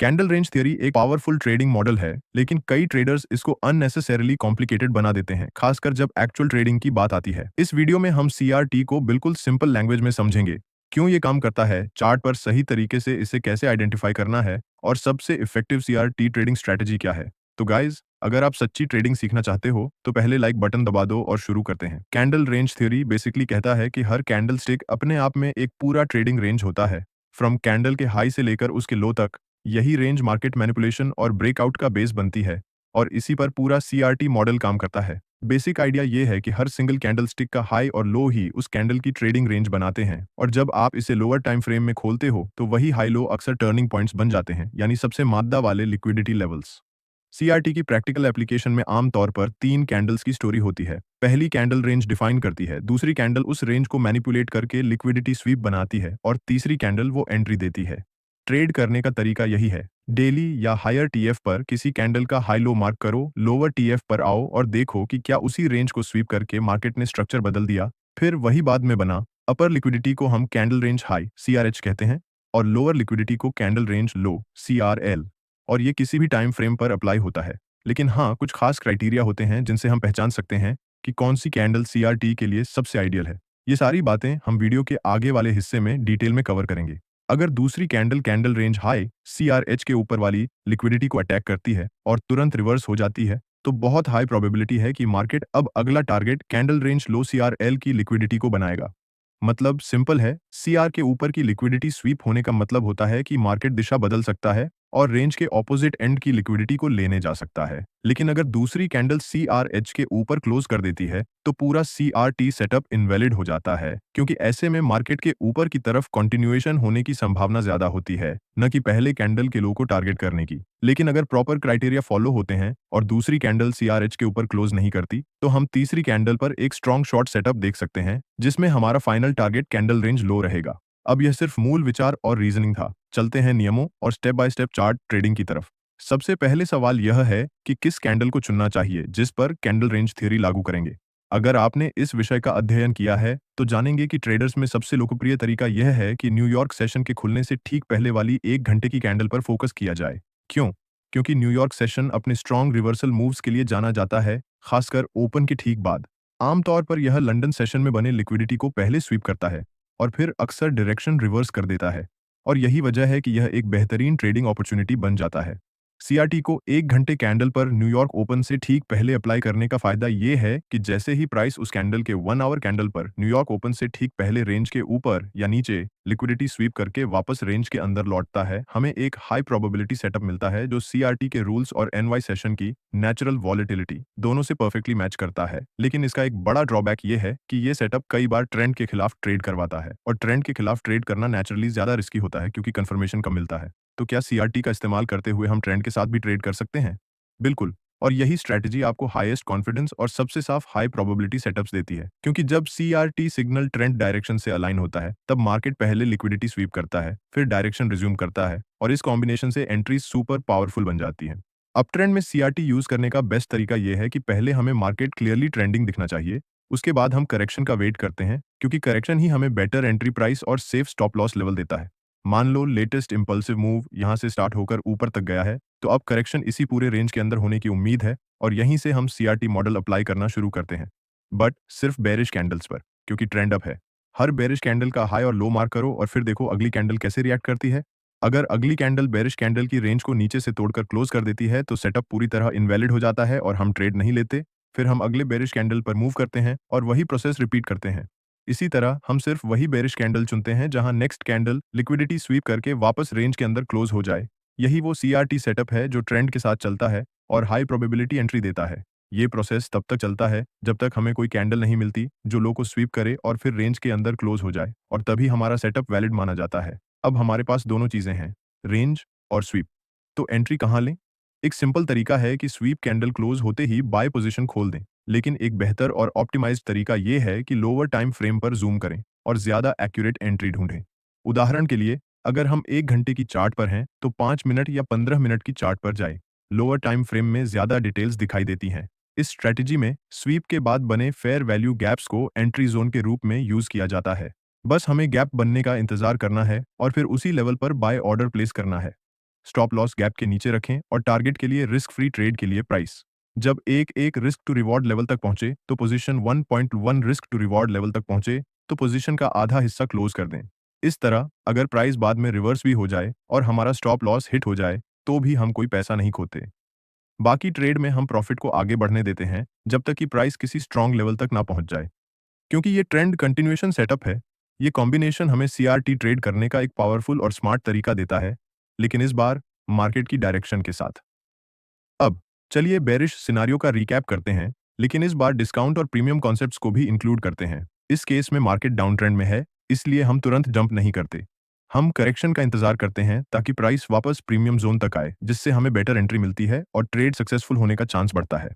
Candle range theory एक powerful trading model है, लेकिन कई ट्रेडर्स इसको अननेसेसरीली कॉम्प्लिकेटेड बना देते हैं, खासकर जब एक्चुअल ट्रेडिंग की बात आती है। इस वीडियो में हम सीआरटी को बिल्कुल सिंपल लैंग्वेज में समझेंगे, क्यों ये काम करता है, चार्ट पर सही तरीके से इसे कैसे आइडेंटिफाई करना है और सबसे इफेक्टिव सीआरटी ट्रेडिंग स्ट्रैटेजी क्या है। तो गाइज, अगर आप सच्ची ट्रेडिंग सीखना चाहते हो तो पहले लाइक बटन दबा दो और शुरू करते हैं। कैंडल रेंज थ्योरी बेसिकली कहता है कि हर कैंडल स्टिक अपने आप में एक पूरा ट्रेडिंग रेंज होता है, फ्रॉम कैंडल के हाई से लेकर उसके लो तक। यही रेंज मार्केट मैनिपुलेशन और ब्रेकआउट का बेस बनती है, और इसी पर पूरा सीआरटी मॉडल काम करता है। बेसिक आइडिया ये है कि हर सिंगल कैंडल स्टिक का हाई और लो ही उस कैंडल की ट्रेडिंग रेंज बनाते हैं, और जब आप इसे लोअर टाइम फ्रेम में खोलते हो तो वही हाई लो अक्सर टर्निंग पॉइंट्स बन जाते हैं, यानी सबसे मादा वाले लिक्विडिटी लेवल्स। सीआरटी की प्रैक्टिकल एप्लीकेशन में आमतौर पर 3 कैंडल्स की स्टोरी होती है। पहली कैंडल रेंज डिफाइन करती है, दूसरी कैंडल उस रेंज को मैनिपुलेट करके लिक्विडिटी स्वीप बनाती है, और तीसरी कैंडल वो एंट्री देती है। ट्रेड करने का तरीका यही है, डेली या हायर टीएफ पर किसी कैंडल का हाई लो मार्क करो, लोअर टीएफ पर आओ और देखो कि क्या उसी रेंज को स्वीप करके मार्केट ने स्ट्रक्चर बदल दिया। फिर वही बाद में बना। अपर लिक्विडिटी को हम कैंडल रेंज हाई सीआरएच कहते हैं, और लोअर लिक्विडिटी को कैंडल रेंज लो सीआरएल, और ये किसी भी टाइम फ्रेम पर अप्लाई होता है। लेकिन हाँ, कुछ खास क्राइटेरिया होते हैं जिनसे हम पहचान सकते हैं कि कौन सी कैंडल सीआरटी के लिए सबसे आइडियल है। ये सारी बातें हम वीडियो के आगे वाले हिस्से में डिटेल में कवर करेंगे। अगर दूसरी candle candle range high CRH के ऊपर वाली लिक्विडिटी को अटैक करती है और तुरंत रिवर्स हो जाती है, तो बहुत हाई प्रोबेबिलिटी है कि मार्केट अब अगला टारगेट कैंडल रेंज लो सीआरएल की लिक्विडिटी को बनाएगा। मतलब सिंपल है, सीआर के ऊपर की लिक्विडिटी स्वीप होने का मतलब होता है कि मार्केट दिशा बदल सकता है और रेंज के ऑपोजिट एंड की लिक्विडिटी को लेने जा सकता है। लेकिन अगर दूसरी कैंडल सीआरएच के ऊपर क्लोज कर देती है तो पूरा सीआरटी सेटअप इनवैलिड हो जाता है, क्योंकि ऐसे में मार्केट के ऊपर की तरफ कंटिन्यूएशन होने की संभावना ज्यादा होती है, न कि पहले कैंडल के लो को टारगेट करने की। लेकिन अगर प्रॉपर क्राइटेरिया फॉलो होते हैं और दूसरी कैंडल सीआरएच के ऊपर क्लोज नहीं करती, तो हम तीसरी कैंडल पर एक स्ट्रॉन्ग शॉर्ट सेटअप देख सकते हैं, जिसमें हमारा फाइनल टारगेट कैंडल रेंज लो रहेगा। अब यह सिर्फ मूल विचार और रीजनिंग था। चलते हैं नियमों और step by step chart trading की तरफ। सबसे पहले सवाल यह है कि किस कैंडल को चुनना चाहिए जिस पर कैंडल रेंज थ्योरी लागू करेंगे। अगर आपने इस विषय का अध्ययन किया है तो जानेंगे कि ट्रेडर्स में सबसे लोकप्रिय तरीका यह है कि न्यूयॉर्क सेशन के खुलने से ठीक पहले वाली 1 घंटे की कैंडल पर फोकस किया जाए। क्यों? क्योंकि न्यूयॉर्क सेशन अपने स्ट्रॉन्ग रिवर्सल मूव्स के लिए जाना जाता है, खासकर ओपन के ठीक बाद। आमतौर पर यह लंदन सेशन में बने लिक्विडिटी को पहले स्वीप करता है और फिर अक्सर डायरेक्शन रिवर्स कर देता है, और यही वजह है कि यह एक बेहतरीन ट्रेडिंग अपॉर्चुनिटी बन जाता है। सीआरटी को 1 घंटे कैंडल पर न्यूयॉर्क ओपन से ठीक पहले अप्लाई करने का फायदा ये है कि जैसे ही प्राइस उस कैंडल के 1 आवर कैंडल पर न्यूयॉर्क ओपन से ठीक पहले रेंज के ऊपर या नीचे लिक्विडिटी स्वीप करके वापस रेंज के अंदर लौटता है, हमें एक हाई प्रोबेबिलिटी सेटअप मिलता है जो सीआरटी के रूल्स और एनवाई सेशन की नेचुरल वॉलेटिलिटी दोनों से परफेक्टली मैच करता है। लेकिन इसका एक बड़ा ड्रॉबैक ये है कि ये सेटअप कई बार ट्रेंड के खिलाफ ट्रेड करवाता है, और ट्रेंड के खिलाफ ट्रेड करना नेचुरली ज्यादा रिस्की होता है क्योंकि कंफर्मेशन कम मिलता है। तो क्या सीआरटी का इस्तेमाल करते हुए हम ट्रेंड के साथ भी ट्रेड कर सकते हैं? बिल्कुल। और यही स्ट्रैटेजी आपको हाईएस्ट कॉन्फिडेंस और सबसे साफ हाई प्रोबेबिलिटी सेटअप्स देती है, क्योंकि जब सीआरटी सिग्नल ट्रेंड डायरेक्शन से अलाइन होता है तब मार्केट पहले लिक्विडिटी स्वीप करता है, फिर डायरेक्शन रिज्यूम करता है, और इस कॉम्बिनेशन से एंट्रीज सुपर पावरफुल बन जाती है। अब ट्रेंड में सीआरटी यूज करने का बेस्ट तरीका यह है कि पहले हमें मार्केट क्लियरली ट्रेंडिंग दिखना चाहिए, उसके बाद हम करेक्शन का वेट करते हैं, क्योंकि करेक्शन ही हमें बेटर एंट्री प्राइस और सेफ स्टॉप लॉस लेवल देता है। मान लो लेटेस्ट इंपल्सिव मूव यहां से स्टार्ट होकर ऊपर तक गया है, तो अब करेक्शन इसी पूरे रेंज के अंदर होने की उम्मीद है, और यहीं से हम सीआरटी मॉडल अप्लाई करना शुरू करते हैं। बट सिर्फ बेरिश कैंडल्स पर, क्योंकि ट्रेंड अप है। हर बेरिश कैंडल का हाई और लो मार्क करो और फिर देखो अगली कैंडल कैसे रिएक्ट करती है। अगर अगली कैंडल बेरिश कैंडल की रेंज को नीचे से तोड़कर क्लोज कर देती है तो सेटअप पूरी तरह इनवैलिड हो जाता है और हम ट्रेड नहीं लेते। फिर हम अगले बेरिश कैंडल पर मूव करते हैं और वही प्रोसेस रिपीट करते हैं। इसी तरह हम सिर्फ वही बेरिश कैंडल चुनते हैं जहां नेक्स्ट कैंडल लिक्विडिटी स्वीप करके वापस रेंज के अंदर क्लोज हो जाए। यही वो सीआरटी सेटअप है जो ट्रेंड के साथ चलता है और हाई प्रोबेबिलिटी एंट्री देता है। ये प्रोसेस तब तक चलता है जब तक हमें कोई कैंडल नहीं मिलती जो लो को स्वीप करे और फिर रेंज के अंदर क्लोज हो जाए, और तभी हमारा सेटअप वैलिड माना जाता है। अब हमारे पास दोनों चीजें हैं, रेंज और स्वीप। तो एंट्री कहाँ लें? एक सिंपल तरीका है कि स्वीप कैंडल क्लोज होते ही बाय पोजीशन खोल दें, लेकिन एक बेहतर और ऑप्टिमाइज्ड तरीका यह है कि लोअर टाइम फ्रेम पर जूम करें और ज्यादा एक्यूरेट एंट्री ढूंढें। उदाहरण के लिए, अगर हम 1 घंटे की चार्ट पर हैं तो 5 मिनट या 15 मिनट की चार्ट पर जाए। लोअर टाइम फ्रेम में ज्यादा डिटेल्स दिखाई देती हैं। इस स्ट्रेटजी में स्वीप के बाद बने फेयर वैल्यू गैप्स को एंट्री जोन के रूप में यूज किया जाता है। बस हमें गैप बनने का इंतजार करना है और फिर उसी लेवल पर बाय ऑर्डर प्लेस करना है। स्टॉप लॉस गैप के नीचे रखें और टारगेट के लिए रिस्क फ्री ट्रेड के लिए प्राइस जब एक एक रिस्क टू रिवॉर्ड लेवल तक पहुंचे तो position 1.1 risk to reward level तक पहुंचे तो पोजीशन का आधा हिस्सा क्लोज कर दें। इस तरह अगर प्राइस बाद में रिवर्स भी हो जाए और हमारा स्टॉप लॉस हिट हो जाए तो भी हम कोई पैसा नहीं खोते। बाकी ट्रेड में हम प्रॉफिट को आगे बढ़ने देते हैं जब तक कि प्राइस किसी स्ट्रांग लेवल तक ना पहुंच जाए। क्योंकि ये ट्रेंड कंटिन्यूएशन सेटअप है, ये कॉम्बिनेशन हमें सीआरटी ट्रेड करने का एक पावरफुल और स्मार्ट तरीका देता है, लेकिन इस बार मार्केट की डायरेक्शन के साथ। अब चलिए बेरिश सिनारियो का रिकैप करते हैं, लेकिन इस बार डिस्काउंट और प्रीमियम कॉन्सेप्ट्स को भी इंक्लूड करते हैं। इस केस में मार्केट डाउन ट्रेंड में है, इसलिए हम तुरंत जंप नहीं करते। हम करेक्शन का इंतजार करते हैं ताकि प्राइस वापस प्रीमियम जोन तक आए, जिससे हमें बेटर एंट्री मिलती है और ट्रेड सक्सेसफुल होने का चांस बढ़ता है।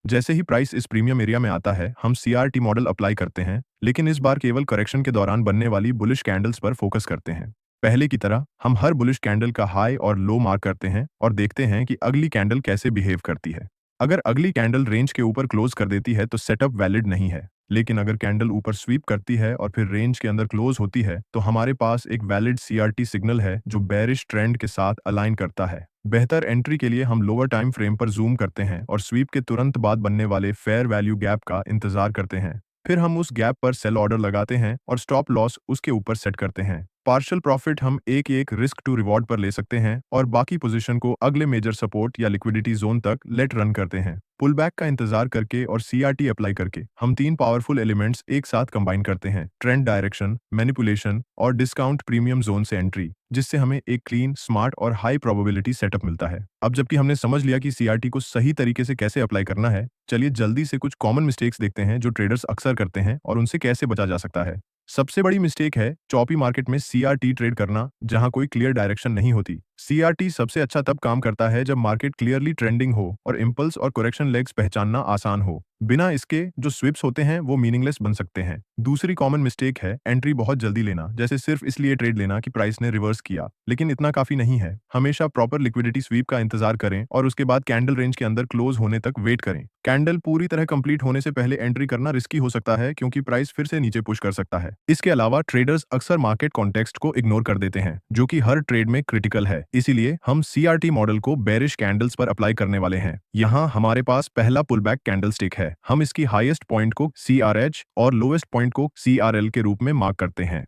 जैसे ही प्राइस इस प्रीमियम एरिया में आता है, हम सीआरटी मॉडल अप्लाई करते हैं, लेकिन इस बार केवल करेक्शन के दौरान बनने वाली बुलिश कैंडल्स पर फोकस करते हैं। पहले की तरह हम हर बुलिश कैंडल का हाई और लो मार्क करते हैं और देखते हैं कि अगली कैंडल कैसे बिहेव करती है। अगर अगली कैंडल रेंज के ऊपर क्लोज कर देती है तो सेटअप वैलिड नहीं है, लेकिन अगर कैंडल ऊपर स्वीप करती है और फिर रेंज के अंदर क्लोज होती है तो हमारे पास एक वैलिड सीआरटी सिग्नल है जो बेरिश ट्रेंड के साथ अलाइन करता है। बेहतर एंट्री के लिए हम लोअर टाइम फ्रेम पर जूम करते हैं और स्वीप के तुरंत बाद बनने वाले फेयर वैल्यू गैप का इंतजार करते हैं। फिर हम उस गैप पर सेल ऑर्डर लगाते हैं और स्टॉप लॉस उसके ऊपर सेट करते हैं। पार्शियल प्रॉफिट हम एक एक रिस्क टू रिवॉर्ड पर ले सकते हैं और बाकी पोजीशन को अगले मेजर सपोर्ट या लिक्विडिटी जोन तक लेट रन करते हैं। पुल बैक का इंतजार करके और सीआरटी अप्लाई करके हम तीन पावरफुल एलिमेंट्स एक साथ कंबाइन करते हैं: ट्रेंड डायरेक्शन, मैनिपुलेशन और डिस्काउंट प्रीमियम जोन से एंट्री, जिससे हमें एक क्लीन, स्मार्ट और हाई प्रोबेबिलिटी सेटअप मिलता है। अब जबकि हमने समझ लिया कि सीआरटी को सही तरीके से कैसे अप्लाई करना है, चलिए जल्दी से कुछ कॉमन मिस्टेक्स देखते हैं जो ट्रेडर्स अक्सर करते हैं और उनसे कैसे बचा जा सकता है। सबसे बड़ी मिस्टेक है चॉपी मार्केट में सीआरटी ट्रेड करना, जहां कोई क्लियर डायरेक्शन नहीं होती। सीआरटी सबसे अच्छा तब काम करता है जब मार्केट क्लियरली ट्रेंडिंग हो और इंपल्स और करेक्शन लेग्स पहचानना आसान हो। बिना इसके जो स्विप्स होते हैं वो मीनिंगलेस बन सकते हैं। दूसरी कॉमन मिस्टेक है एंट्री बहुत जल्दी लेना, जैसे सिर्फ इसलिए ट्रेड लेना कि प्राइस ने रिवर्स किया, लेकिन इतना काफी नहीं है। हमेशा प्रॉपर लिक्विडिटी स्वीप का इंतजार करें और उसके बाद कैंडल रेंज के अंदर क्लोज होने तक वेट करें। कैंडल पूरी तरह कंप्लीट होने से पहले एंट्री करना रिस्की हो सकता है क्योंकि प्राइस फिर से नीचे पुश कर सकता है। इसके अलावा ट्रेडर्स अक्सर मार्केट कॉन्टेक्स्ट को इग्नोर कर देते हैं, जो कि हर ट्रेड में क्रिटिकल है। इसीलिए हम सीआरटी मॉडल को बेरिश कैंडल्स पर अप्लाई करने वाले हैं। यहाँ हमारे पास पहला पुल बैक कैंडल स्टिक है। हम इसकी हाईएस्ट पॉइंट को CRH और लोएस्ट पॉइंट को CRL के रूप में मार्क करते हैं।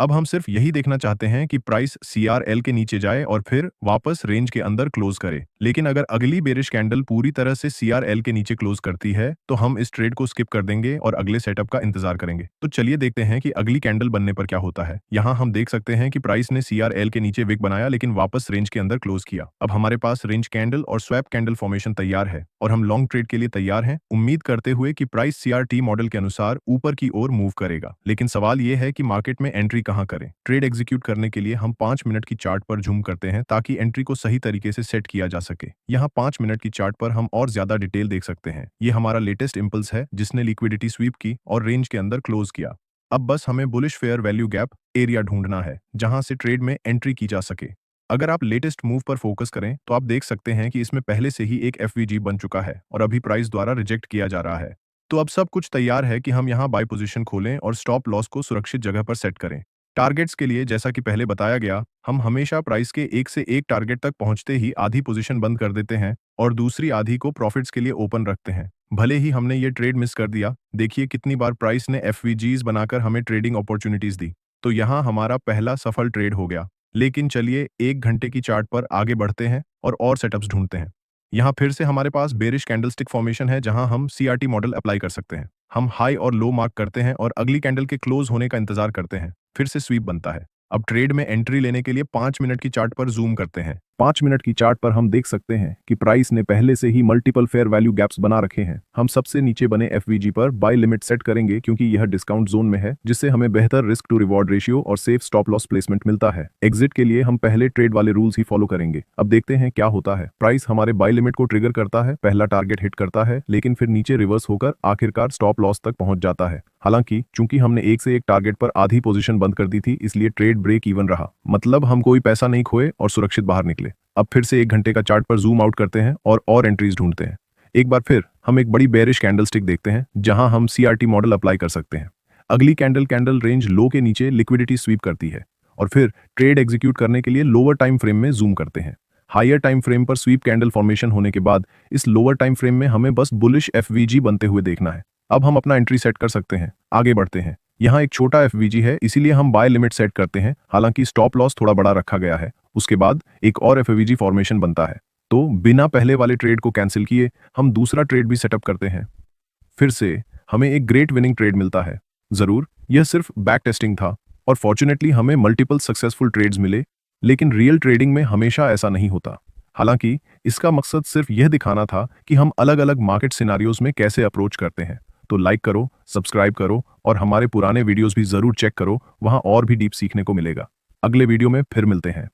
अब हम सिर्फ यही देखना चाहते हैं कि प्राइस CRL के नीचे जाए और फिर वापस रेंज के अंदर क्लोज करे। लेकिन अगर अगली बेरिश कैंडल पूरी तरह से CRL के नीचे क्लोज करती है तो हम इस ट्रेड को स्किप कर देंगे और अगले सेटअप का इंतजार करेंगे। तो चलिए देखते हैं कि अगली कैंडल बनने पर क्या होता है। यहाँ हम देख सकते हैं कि प्राइस ने CRL के नीचे विक बनाया लेकिन वापस रेंज के अंदर क्लोज किया। अब हमारे पास रेंज कैंडल और स्वैप कैंडल फॉर्मेशन तैयार है और हम लॉन्ग ट्रेड के लिए तैयार हैं, उम्मीद करते हुए कि प्राइस CRT मॉडल के अनुसार ऊपर की ओर मूव करेगा। लेकिन सवाल यह है कि मार्केट में एंट्री कहां करें। ट्रेड एग्जीक्यूट करने के लिए हम 5 मिनट की चार्ट पर जूम करते हैं ताकि एंट्री को सही तरीके से सेट किया जा सके। यहाँ 5 मिनट की चार्ट पर हम और ज्यादा डिटेल देख सकते हैं। ये हमारा लेटेस्ट इंपल्स है जिसने लिक्विडिटी स्वीप की और रेंज के अंदर क्लोज किया। अब बस हमें bullish fair value gap area ढूंढना है जहां से ट्रेड में एंट्री की जा सके। अगर आप लेटेस्ट मूव पर फोकस करें तो आप देख सकते हैं कि इसमें पहले से ही एक FVG बन चुका है और अभी प्राइस द्वारा रिजेक्ट किया जा रहा है। तो अब सब कुछ तैयार है कि हम यहाँ बाय पोजीशन खोलें और स्टॉप लॉस को सुरक्षित जगह पर सेट करें। टारगेट्स के लिए जैसा कि पहले बताया गया, हम हमेशा प्राइस के एक से एक टारगेट तक पहुंचते ही आधी पोजीशन बंद कर देते हैं और दूसरी आधी को प्रॉफिट्स के लिए ओपन रखते हैं। भले ही हमने ये ट्रेड मिस कर दिया, देखिए कितनी बार प्राइस ने FVGs बनाकर हमें ट्रेडिंग अपॉर्चुनिटीज दी। तो यहाँ हमारा पहला सफल ट्रेड हो गया। लेकिन चलिए 1 घंटे की चार्ट पर आगे बढ़ते हैं और सेटअप्स ढूंढते हैं। यहाँ फिर से हमारे पास बेरिश कैंडलस्टिक फॉर्मेशन है जहां हम CRT मॉडल अप्लाई कर सकते हैं। हम हाई और लो मार्क करते हैं और अगली कैंडल के क्लोज होने का इंतजार करते हैं, फिर से स्वीप बनता है। अब ट्रेड में एंट्री लेने के लिए 5 मिनट की चार्ट पर जूम करते हैं। 5 मिनट की चार्ट पर हम देख सकते हैं कि प्राइस ने पहले से ही मल्टीपल फेयर वैल्यू गैप्स बना रखे हैं। हम सबसे नीचे बने FVG पर बाय लिमिट सेट करेंगे क्योंकि यह डिस्काउंट जोन में है, जिससे हमें बेहतर रिस्क टू रिवॉर्ड रेशियो और सेफ स्टॉप लॉस प्लेसमेंट मिलता है। एग्जिट के लिए हम पहले ट्रेड वाले रूल्स ही फॉलो करेंगे। अब देखते हैं क्या होता है। प्राइस हमारे बाय लिमिट को ट्रिगर करता है, पहला टारगेट हिट करता है, लेकिन फिर नीचे रिवर्स होकर आखिरकार स्टॉप लॉस तक पहुंच जाता है। हालांकि चूंकि हमने एक से एक टारगेट पर आधी पोजीशन बंद कर दी थी, इसलिए ट्रेड ब्रेक इवन रहा, मतलब हम कोई पैसा नहीं खोए और सुरक्षित बाहर निकले। अब फिर से 1 घंटे का चार्ट पर जूम आउट करते हैं और एंट्रीज ढूंढते हैं। एक बार फिर हम एक बड़ी बेरिश कैंडलस्टिक देखते हैं जहां हम CRT मॉडल अप्लाई कर सकते हैं। अगली कैंडल रेंज लो के नीचे लिक्विडिटी स्वीप करती है और फिर ट्रेड एग्जीक्यूट करने के लिए लोअर टाइम फ्रेम में जूम करते हैं। हायर टाइम फ्रेम पर स्वीप कैंडल फॉर्मेशन होने के बाद इस लोअर टाइम फ्रेम में हमें बस बुलिश एफवीजी बनते हुए देखना है। अब हम अपना एंट्री सेट कर सकते हैं। आगे बढ़ते हैं। यहाँ एक छोटा एफवीजी है, इसीलिए हम बाय लिमिट सेट करते हैं, हालांकि स्टॉप लॉस थोड़ा बड़ा रखा गया है। उसके बाद एक और एफवीजी फॉर्मेशन बनता है, तो बिना पहले वाले ट्रेड को कैंसिल किए हम दूसरा ट्रेड भी सेटअप करते हैं। फिर से हमें एक ग्रेट विनिंग ट्रेड मिलता है। जरूर यह सिर्फ बैक टेस्टिंग था और फॉर्चुनेटली हमें मल्टीपल सक्सेसफुल ट्रेड्स मिले, लेकिन रियल ट्रेडिंग में हमेशा ऐसा नहीं होता। हालांकि इसका मकसद सिर्फ यह दिखाना था कि हम अलग अलग मार्केट सिनारियोज में कैसे अप्रोच करते हैं। तो लाइक करो, सब्सक्राइब करो और हमारे पुराने वीडियोस भी जरूर चेक करो, वहां और भी डीप सीखने को मिलेगा। अगले वीडियो में फिर मिलते हैं।